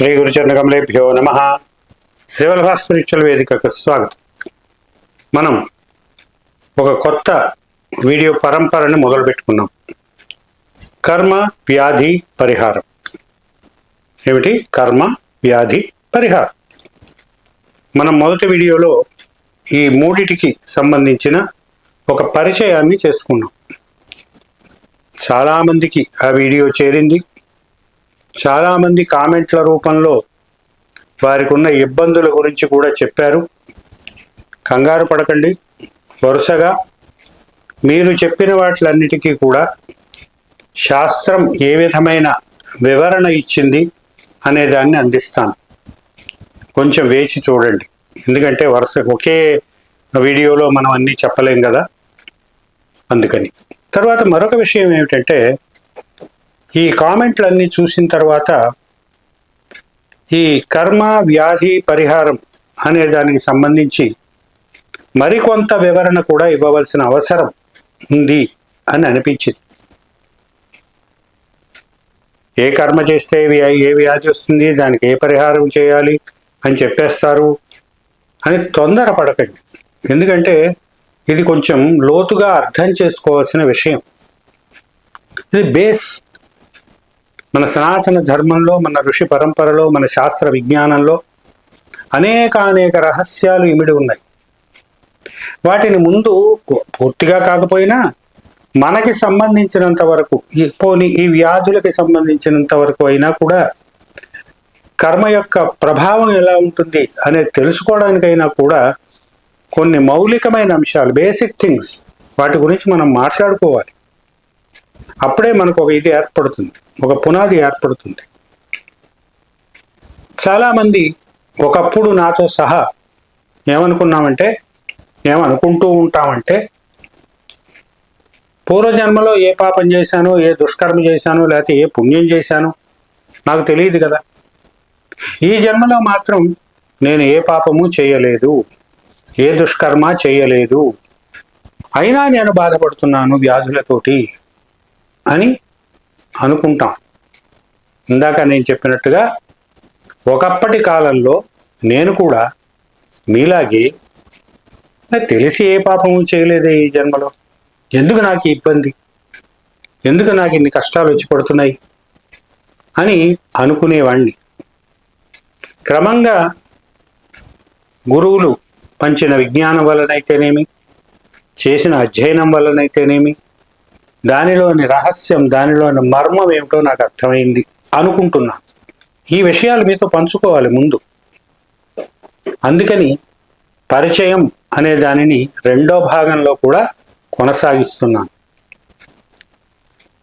శ్రీ గురుచరణకమలేభ్యో నమ. శ్రీవల్లభ స్పిరిచువల్ వేదికకు స్వాగతం. మనం ఒక కొత్త వీడియో పరంపరని మొదలుపెట్టుకున్నాం. కర్మ వ్యాధి పరిహారం. ఏమిటి కర్మ వ్యాధి పరిహారం? మనం మొదటి వీడియోలో ఈ మూడిటికి సంబంధించిన ఒక పరిచయాన్ని చేసుకున్నాం. చాలామందికి ఆ వీడియో చేరింది. చాలామంది కామెంట్ల రూపంలో వారికి ఉన్న ఇబ్బందుల గురించి కూడా చెప్పారు. కంగారు పడకండి, వరుసగా మీరు చెప్పిన వాటిలన్నిటికీ కూడా శాస్త్రం ఏ విధమైన వివరణ ఇచ్చింది అనే దాన్ని అందిస్తాను. కొంచెం వేచి చూడండి, ఎందుకంటే ఒకే వీడియోలో మనం అన్నీ చెప్పలేం కదా, అందుకని. తర్వాత మరొక విషయం ఏమిటంటే, ఈ కామెంట్లన్నీ చూసిన తర్వాత ఈ కర్మ వ్యాధి పరిహారం అనే దానికి సంబంధించి మరికొంత వివరణ కూడా ఇవ్వవలసిన అవసరం ఉంది అని అనిపించింది. ఏ కర్మ చేస్తే ఏ వ్యాధి వస్తుంది, దానికి ఏ పరిహారం చేయాలి అని చెప్పేస్తారు అని తొందరపడకండి. ఎందుకంటే ఇది కొంచెం లోతుగా అర్థం చేసుకోవాల్సిన విషయం. ఇది బేస్. మన సనాతన ధర్మంలో, మన ఋషి పరంపరలో, మన శాస్త్ర విజ్ఞానంలో అనేక రహస్యాలు ఇమిడి ఉన్నాయి. వాటిని ముందు పూర్తిగా కాకపోయినా మనకి సంబంధించినంత వరకు, పోనీ ఈ వ్యాధులకి సంబంధించినంత వరకు అయినా కూడా కర్మ యొక్క ప్రభావం ఎలా ఉంటుంది అనేది తెలుసుకోవడానికైనా కూడా కొన్ని మౌలికమైన అంశాలు, బేసిక్ థింగ్స్, వాటి గురించి మనం మాట్లాడుకోవాలి. అప్పుడే మనకు ఒక ఇది ఏర్పడుతుంది, ఒక పునాది ఏర్పడుతుంది. చాలామంది ఒకప్పుడు నాతో సహా ఏమనుకుంటూ ఉంటామంటే, పూర్వజన్మలో ఏ పాపం చేశానో, ఏ దుష్కర్మ చేశానో, లేకపోతే ఏ పుణ్యం చేశానో నాకు తెలియదు కదా, ఈ జన్మలో మాత్రం నేను ఏ పాపము చేయలేదు, ఏ దుష్కర్మ చేయలేదు, అయినా నేను బాధపడుతున్నాను వ్యాధులతోటి అని అనుకుంటాం. ఇందాక నేను చెప్పినట్టుగా ఒకప్పటి కాలంలో నేను కూడా మీలాగే తెలిసి ఏ పాపము చేయలేదే ఈ జన్మలో, ఎందుకు నాకు ఇబ్బంది, ఎందుకు నాకు ఇన్ని కష్టాలు వచ్చి పడుతున్నాయి అని అనుకునేవాణ్ణి. క్రమంగా గురువులు పంచిన విజ్ఞానం వలనైతేనేమి, చేసిన అధ్యయనం వలనైతేనేమి, దానిలోని రహస్యం, దానిలోని మర్మం ఏమిటో నాకు అర్థమైంది అనుకుంటున్నాను. ఈ విషయాలు మీతో పంచుకోవాలి ముందు. అందుకని పరిచయం అనే దానిని రెండో భాగంలో కూడా కొనసాగిస్తున్నాను.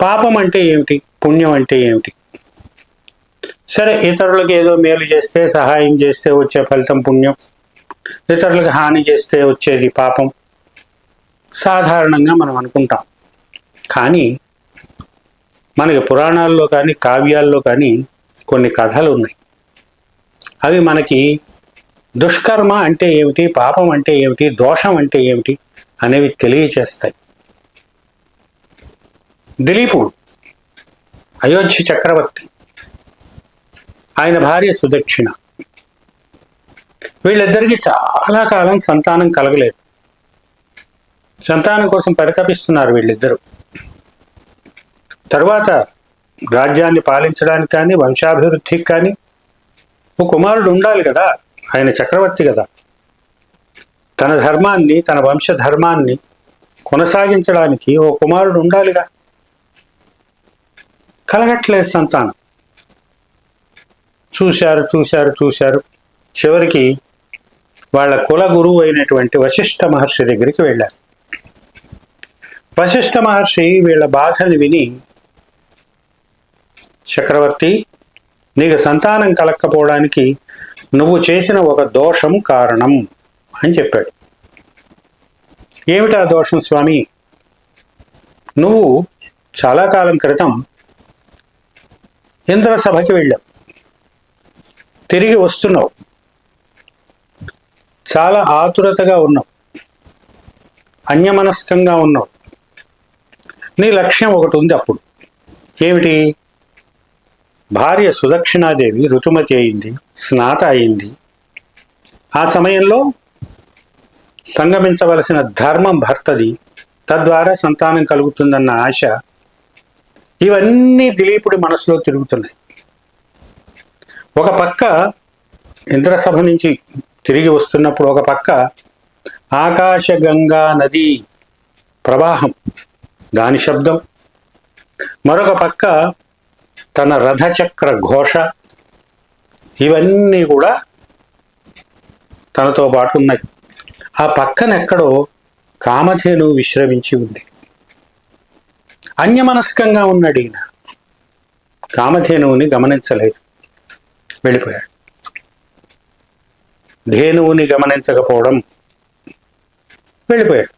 పాపం అంటే ఏమిటి, పుణ్యం అంటే ఏమిటి? సరే, ఇతరులకు ఏదో మేలు చేస్తే, సహాయం చేస్తే వచ్చే ఫలితం పుణ్యం, ఇతరులకు హాని చేస్తే వచ్చేది పాపం, సాధారణంగా మనం అనుకుంటాం. కానీ మనకి పురాణాల్లో కానీ కావ్యాల్లో కానీ కొన్ని కథలు ఉన్నాయి. అవి మనకి దుష్కర్మ అంటే ఏమిటి, పాపం అంటే ఏమిటి, దోషం అంటే ఏమిటి అనేవి తెలియచేస్తాయి. దిలీపుడు, అయోధ్య చక్రవర్తి, ఆయన భార్య సుదక్షిణ, వీళ్ళిద్దరికీ చాలా కాలం సంతానం కలగలేదు. సంతానం కోసం పరితపిస్తున్నారు వీళ్ళిద్దరూ. తరువాత రాజ్యాన్ని పాలించడానికి కానీ, వంశాభివృద్ధికి కానీ ఒక కుమారుడు ఉండాలి కదా, ఆయన చక్రవర్తి కదా. తన ధర్మాన్ని, తన వంశధర్మాన్ని కొనసాగించడానికి ఓ కుమారుడు ఉండాలిగా. కలగట్లేదు సంతానం. చూశారు. చివరికి వాళ్ళ కుల గురువు అయినటువంటి వశిష్ఠ మహర్షి దగ్గరికి వెళ్ళారు. వశిష్ఠ మహర్షి వీళ్ళ బాధని విని, చక్రవర్తి, నీకు సంతానం కలగకపోవడానికి నువ్వు చేసిన ఒక దోషం కారణం అని చెప్పాడు. ఏమిటా దోషం స్వామి? నువ్వు చాలా కాలం క్రితం ఇంద్రసభకి వెళ్ళావు, తిరిగి వస్తున్నావు, చాలా ఆతురతగా ఉన్నావు, అన్యమనస్కంగా ఉన్నావు. నీ లక్ష్యం ఒకటి ఉంది. అప్పుడు ఏమిటి? భార్య సుదక్షిణాదేవి ఋతుమతి అయింది, స్నాత అయింది. ఆ సమయంలో సంగమించవలసిన ధర్మం భర్తది, తద్వారా సంతానం కలుగుతుందన్న ఆశ, ఇవన్నీ దిలీపుడి మనసులో తిరుగుతున్నాయి. ఒక పక్క ఇంద్రసభ నుంచి తిరిగి వస్తున్నప్పుడు ఒక పక్క ఆకాశగంగా నది ప్రవాహం, దాని శబ్దం, మరొక పక్క తన రథచక్ర ఘోష, ఇవన్నీ కూడా తనతో పాటు ఉన్నాయి. ఆ పక్కనెక్కడో కామధేను విశ్రమించి ఉంది. అన్యమనస్కంగా ఉన్నాడు ఈయన, కామధేనువుని గమనించలేదు, వెళ్ళిపోయాడు. ధేనువుని గమనించకపోవడం, వెళ్ళిపోయాడు.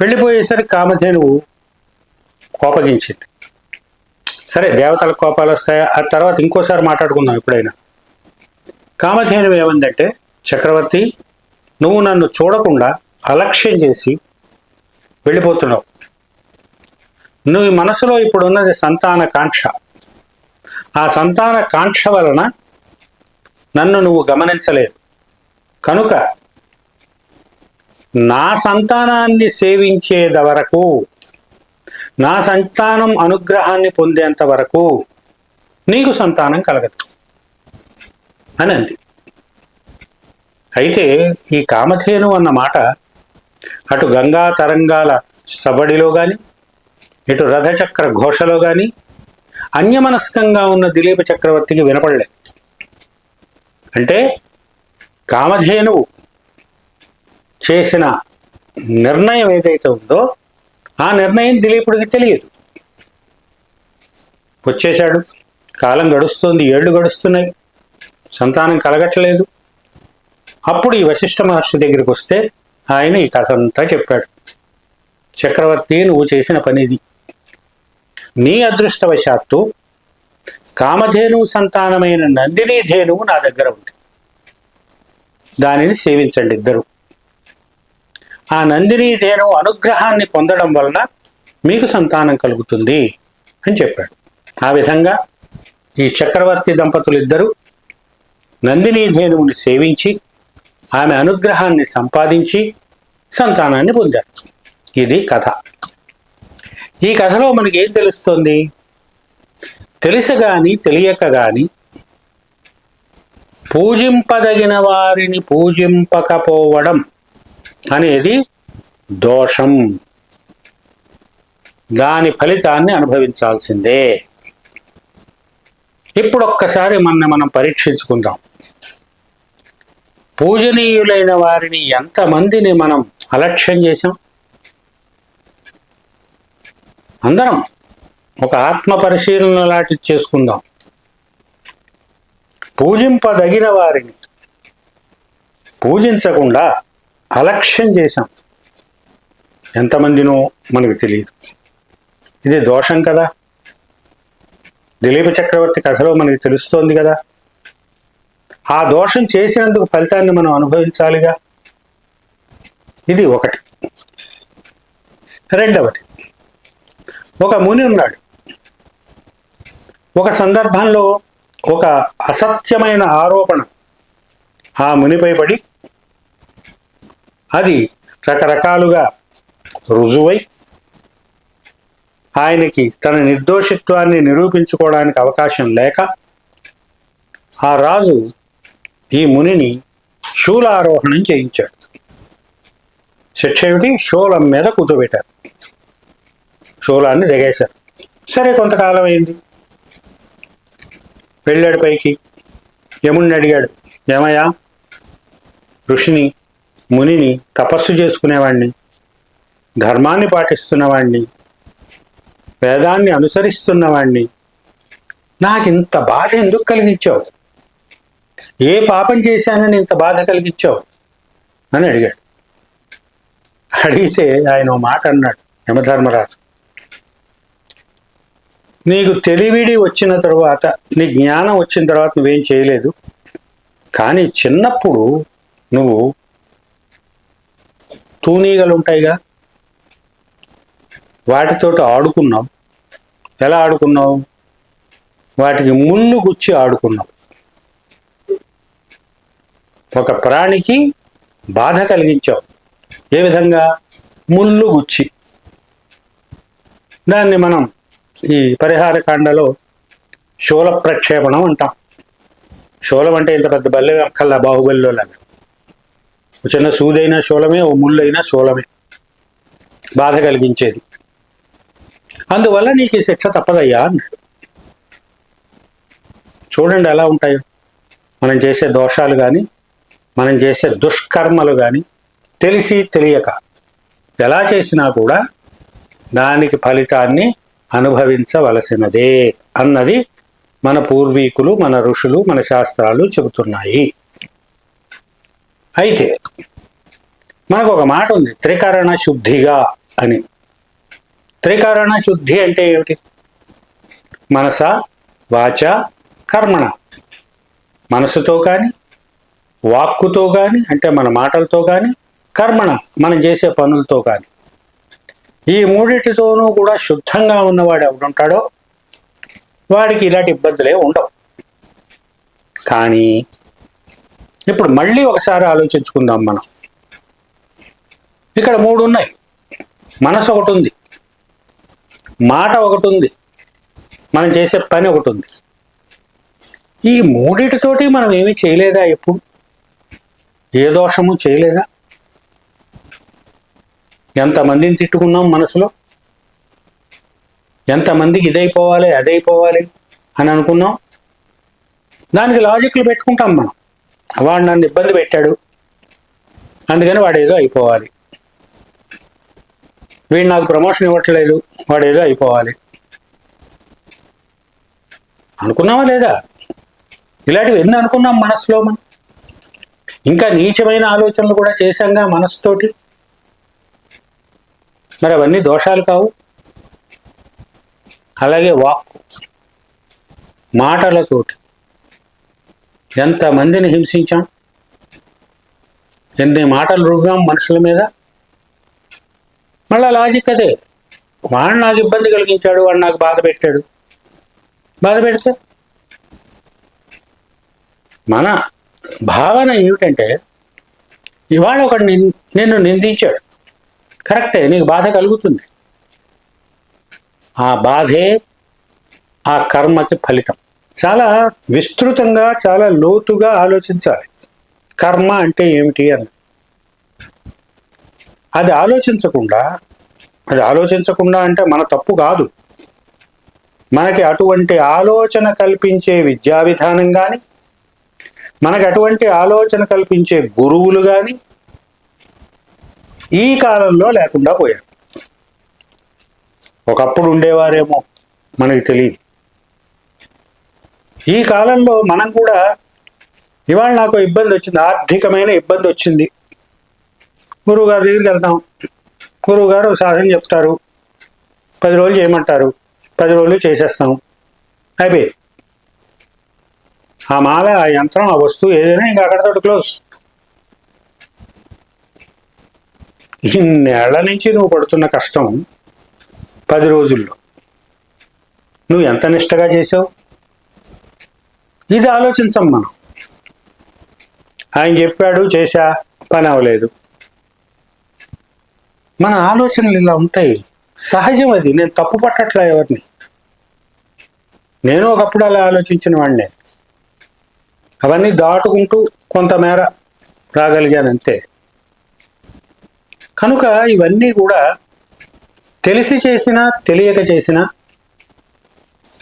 వెళ్ళిపోయేసరికి కామధేనువు కోపగించింది. సరే, దేవతలకు కోపాలు వస్తాయా, ఆ తర్వాత ఇంకోసారి మాట్లాడుకుందాం ఎప్పుడైనా. కామధేనువు ఏమందంటే, చక్రవర్తి, నువ్వు నన్ను చూడకుండా అలక్ష్యం చేసి వెళ్ళిపోతున్నావు. నువ్వు మనసులో ఇప్పుడు ఉన్నది సంతాన కాంక్ష. ఆ సంతాన కాంక్ష వలన నన్ను నువ్వు గమనించలేదు. కనుక నా సంతానాన్ని సేవించేద వరకు, నా సంతానం అనుగ్రహాన్ని పొందేంత వరకు నీకు సంతానం కలగదు అని అంది. అయితే ఈ కామధేను అన్న మాట అటు గంగా తరంగాల సవ్వడిలో కానీ, ఇటు రథచక్ర ఘోషలో కానీ అన్యమనస్కంగా ఉన్న దిలీప చక్రవర్తికి వినపడలే. అంటే కామధేనువు చేసిన నిర్ణయం ఏదైతే ఉందో ఆ నిర్ణయం దిలీపుడికి తెలియదు. వచ్చేశాడు, కాలం గడుస్తుంది, ఏళ్ళు గడుస్తున్నాయి, సంతానం కలగట్లేదు. అప్పుడు ఈ వశిష్ఠ మహర్షి దగ్గరికి వస్తే ఆయన ఈ కథ అంతా చెప్పాడు. చక్రవర్తి, నువ్వు చేసిన పనిది. నీ అదృష్టవశాత్తు కామధేనువు సంతానమైన నందినీ ధేనువు నా దగ్గర ఉంది. దానిని సేవించండి ఇద్దరు. ఆ నందినీ ధేనువు అనుగ్రహాన్ని పొందడం వలన మీకు సంతానం కలుగుతుంది అని చెప్పాడు. ఆ విధంగా ఈ చక్రవర్తి దంపతులు ఇద్దరు నందినీ ధేనువుని సేవించి ఆమె అనుగ్రహాన్ని సంపాదించి సంతానాన్ని పొందారు. ఇది కథ. ఈ కథలో మనకి ఏం తెలుస్తుంది? తెలిసి గాని తెలియక గాని పూజింపదగిన వారిని పూజింపకపోవడం అనేది దోషం. దాని ఫలితాన్ని అనుభవించాల్సిందే. ఇప్పుడు ఒక్కసారి మనం పరీక్షించుకుందాం. పూజనీయులైన వారిని ఎంతమందిని మనం అలక్ష్యం చేశాం? అందరం ఒక ఆత్మ పరిశీలన లాంటి చేసుకుందాం. పూజింపదగిన వారిని పూజించకుండా అలక్ష్యం చేశాం. ఎంతమందినో మనకు తెలియదు. ఇది దోషం కదా. దిలీప చక్రవర్తి కథలో మనకి తెలుస్తోంది కదా. ఆ దోషం చేసినందుకు ఫలితాన్ని మనం అనుభవించాలిగా. ఇది ఒకటి. రెండవది, ఒక ముని ఉన్నాడు. ఒక సందర్భంలో ఒక అసత్యమైన ఆరోపణ ఆ మునిపై పడి అది రకరకాలుగా రుజువై ఆయనకి తన నిర్దోషిత్వాన్ని నిరూపించుకోవడానికి అవకాశం లేక ఆ రాజు ఈ మునిని శూలారోహణం చేయించాడు. శిక్ష ఏమిటి? శూలం మీద కూర్చోబెట్టారు. శూలాన్ని దిగేశారు. సరే, కొంతకాలం అయింది. వెళ్ళాడు పైకి. యముణ్ణి అడిగాడు, ఏమయ్యా, ఋషిని, మునిని, తపస్సు చేసుకునేవాడిని, ధర్మాన్ని పాటిస్తున్నవాడిని, వేదాన్ని అనుసరిస్తున్నవాడిని, నాకింత బాధ ఎందుకు కలిగించావు? ఏ పాపం చేశానని ఇంత బాధ కలిగించావు అని అడిగాడు. అడిగితే ఆయన ఓ మాట అన్నాడు యమధర్మరాజు. నీకు తెలివిడి వచ్చిన తర్వాత, నీ జ్ఞానం వచ్చిన తర్వాత నువ్వేం చేయలేదు. కానీ చిన్నప్పుడు నువ్వు తూనీగలు ఉంటాయిగా, వాటితోటి ఆడుకున్నావు. ఎలా ఆడుకున్నావు? వాటికి ముళ్ళు గుచ్చి ఆడుకున్నావు. ఒక ప్రాణికి బాధ కలిగించావు. ఏ విధంగా? ముళ్ళు గుచ్చి. దాన్ని మనం ఈ పరిహార కాండలో శూల ప్రక్షేపణం అంటాం. శూలం అంటే ఇంత పెద్ద బల్లె అక్కల్లా, బాహుబలిలో లాగా. చిన్న సూదైనా శూలమే, ఓ ముళ్ళైనా శూలమే, బాధ కలిగించేది. అందువల్ల నీకు ఈ శిక్ష తప్పదయ్యా అన్నాడు. చూడండి ఎలా ఉంటాయో మనం చేసే దోషాలు కానీ, మనం చేసే దుష్కర్మలు కానీ, తెలిసి తెలియక ఎలా చేసినా కూడా దానికి ఫలితాన్ని అనుభవించవలసినదే అన్నది మన పూర్వీకులు, మన ఋషులు, మన శాస్త్రాలు చెబుతున్నాయి. అయితే మనకు ఒక మాట ఉంది, త్రికరణ శుద్ధిగా అని. త్రికరణ శుద్ధి అంటే ఏమిటి? మనస, వాచ, కర్మణ. మనసుతో కానీ, వాక్కుతో కానీ, అంటే మన మాటలతో కానీ, కర్మణ మనం చేసే పనులతో కానీ, ఈ మూడిటితోనూ కూడా శుద్ధంగా ఉన్నవాడు ఎవడుంటాడో వాడికి ఇలాంటి ఇబ్బందులే ఉండవు. కానీ ఇప్పుడు మళ్ళీ ఒకసారి ఆలోచించుకుందాం మనం. ఇక్కడ మూడు ఉన్నాయి. మనసు ఒకటి ఉంది, మాట ఒకటి ఉంది, మనం చేసే పని ఒకటి ఉంది. ఈ మూడిటితోటి మనం ఏమీ చేయలేదా? ఎప్పుడు ఏ దోషము చేయలేదా? ఎంతమందిని తిట్టుకున్నాం మనసులో, ఎంతమందికి ఇదైపోవాలి అదైపోవాలి అని అనుకున్నాం. దానికి లాజిక్లు పెట్టుకుంటాం మనం. వాడు నన్ను ఇబ్బంది పెట్టాడు అందుకని వాడు ఏదో అయిపోవాలి, వీడు నాకు ప్రమోషన్ ఇవ్వట్లేదు వాడు ఏదో అయిపోవాలి అనుకున్నావా లేదా? ఇలాంటివి ఎన్ని అనుకున్నాం మనసులో మనం. ఇంకా నీచమైన ఆలోచనలు కూడా చేశాంగా మనసుతోటి. మరి అవన్నీ దోషాలు కావు? అలాగే వాక్కు, మాటలతోటి ఎంతమందిని హింసించాం, ఎన్ని మాటలు రువ్వాం మనుషుల మీద. మళ్ళీ లాజిక్ అదే, వాడు నాకు ఇబ్బంది కలిగించాడు, వాడు నాకు బాధ పెట్టాడు. బాధ పెడితే మన భావన ఏమిటంటే, ఇవాళ ఒకడు నిన్ను నిందించాడు, కరెక్టే, నీకు బాధ కలుగుతుంది. ఆ బాధే ఆ కర్మకి ఫలితం. చాలా విస్తృతంగా, చాలా లోతుగా ఆలోచించాలి. కర్మ అంటే ఏమిటి అని. అది ఆలోచించకుండా అంటే మన తప్పు కాదు. మనకి అటువంటి ఆలోచన కల్పించే విద్యా విధానం కానీ, మనకి అటువంటి ఆలోచన కల్పించే గురువులు కానీ ఈ కాలంలో లేకుండా పోయారు. ఒకప్పుడు ఉండేవారేమో, మనకి తెలియదు. ఈ కాలంలో మనం కూడా, ఇవాళ నాకు ఇబ్బంది వచ్చింది, ఆర్థికమైన ఇబ్బంది వచ్చింది, గురువుగారి దగ్గరికి వెళ్తాం. గురువుగారు సాధన చెప్తారు, 10 రోజులు చేయమంటారు, 10 రోజులు చేసేస్తాం, అయిపోయి ఆ మాల, ఆ యంత్రం, ఆ వస్తువు ఏదైనా ఇంకా అక్కడతో క్లోజ్. ఇన్నేళ్ల నుంచి నువ్వు పడుతున్న కష్టం 10 రోజుల్లో నువ్వు ఎంత నిష్టగా చేసావు? ఇది ఆలోచించం మనం. ఆయన చెప్పాడు, చేశా, పని అవ్వలేదు. మన ఆలోచనలు ఇలా ఉంటాయి, సహజం అది. నేను తప్పు పట్టట్లా ఎవరిని. నేను ఒకప్పుడు అలా ఆలోచించిన వాడినే. అవన్నీ దాటుకుంటూ కొంతమేర రాగలిగానంతే. కనుక ఇవన్నీ కూడా తెలిసి చేసినా, తెలియక చేసినా,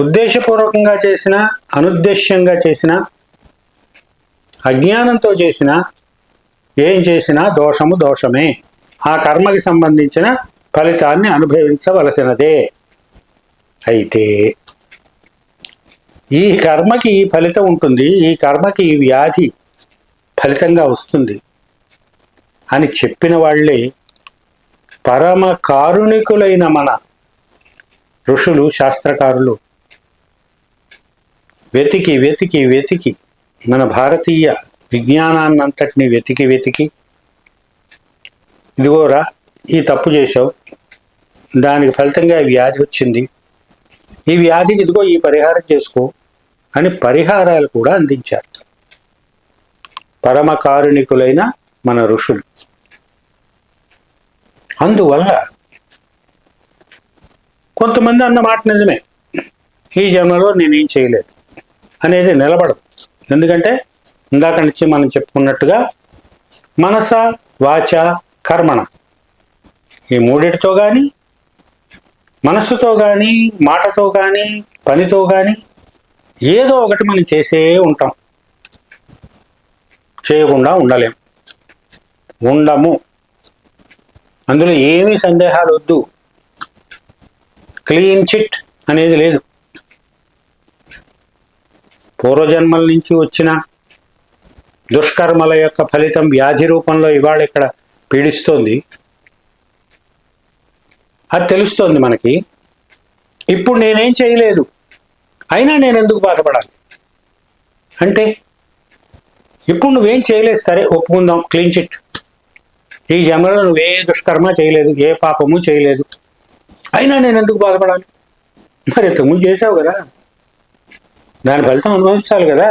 ఉద్దేశపూర్వకంగా చేసినా, అనుద్దేశ్యంగా చేసినా, అజ్ఞానంతో చేసినా, ఏం చేసినా దోషము దోషమే. ఆ కర్మకి సంబంధించిన ఫలితాన్ని అనుభవించవలసినదే. అయితే ఈ కర్మకి ఈ ఫలితం ఉంటుంది, ఈ కర్మకి ఈ వ్యాధి ఫలితంగా వస్తుంది అని చెప్పిన వాళ్ళే పరమ కారుణికులైన మన ఋషులు, శాస్త్రకారులు. వెతికి వెతికి వెతికి మన భారతీయ విజ్ఞానాన్నంతటిని వెతికి వెతికి, ఇదిగోరా ఈ తప్పు చేసావు, దానికి ఫలితంగా ఈ వ్యాధి వచ్చింది, ఈ వ్యాధికి ఇదిగో ఈ పరిహారం చేసుకో, అని పరిహారాలు కూడా అందించారు పరమ కారుణికులైన మన ఋషులు. అందువల్ల కొంతమంది అన్న మాట నిజమే, ఈ జన్మలో నేనేం చేయలేదు అనేది నిలబడదు. ఎందుకంటే ఇందాక నుంచి మనం చెప్పుకున్నట్టుగా మనస వాచ కర్మణ ఈ మూడిటితో కానీ, మనస్సుతో కానీ, మాటతో కానీ, పనితో కానీ ఏదో ఒకటి మనం చేసే ఉంటాం. చేయకుండా ఉండలేం, ఉండము. అందులో ఏమీ సందేహాలు వద్దు. క్లీన్ చిట్ అనేది లేదు. పూర్వజన్మల నుంచి వచ్చిన దుష్కర్మల యొక్క ఫలితం వ్యాధి రూపంలో ఇవాళ ఇక్కడ పీడిస్తోంది. అది తెలుస్తోంది మనకి. ఇప్పుడు నేనేం చేయలేదు, అయినా నేను ఎందుకు బాధపడాలి అంటే, ఇప్పుడు నువ్వేం చేయలేదు, సరే ఒప్పుకుందాం, క్లీన్ చిట్. ఈ జన్మలో నువ్వే దుష్కర్మ చేయలేదు, ఏ పాపము చేయలేదు, అయినా నేను ఎందుకు బాధపడాలి? మరి ఇంతకుముందు చేసావు కదా, దాని ఫలితం అనుభవించాలి కదా.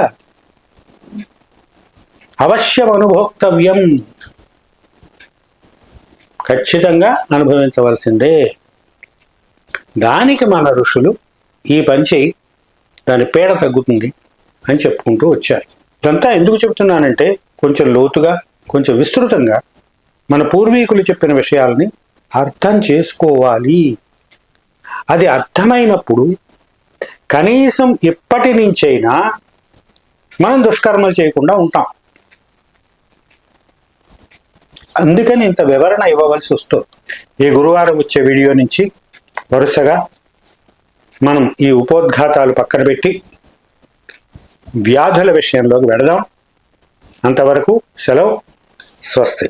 అవశ్యం అనుభోక్తవ్యం, ఖచ్చితంగా అనుభవించవలసిందే. దానికి మన ఋషులు ఈ పని చేయి, దాని పీడ తగ్గుతుంది అని చెప్పుకుంటూ వచ్చారు. ఇదంతా ఎందుకు చెప్తున్నానంటే, కొంచెం లోతుగా, కొంచెం విస్తృతంగా మన పూర్వీకులు చెప్పిన విషయాలని అర్థం చేసుకోవాలి. అది అర్థమైనప్పుడు కనీసం ఇప్పటి నుంచైనా మనం దుష్కర్మలు చేయకుండా ఉంటాం. అందుకని ఇంత వివరణ ఇవ్వవలసి వస్తుంది. ఈ గురువారం వచ్చే వీడియో నుంచి వరుసగా మనం ఈ ఉపోద్ఘాతాలు పక్కన పెట్టి వ్యాధుల విషయంలోకి వెడదాం. అంతవరకు సెలవు. స్వస్తి.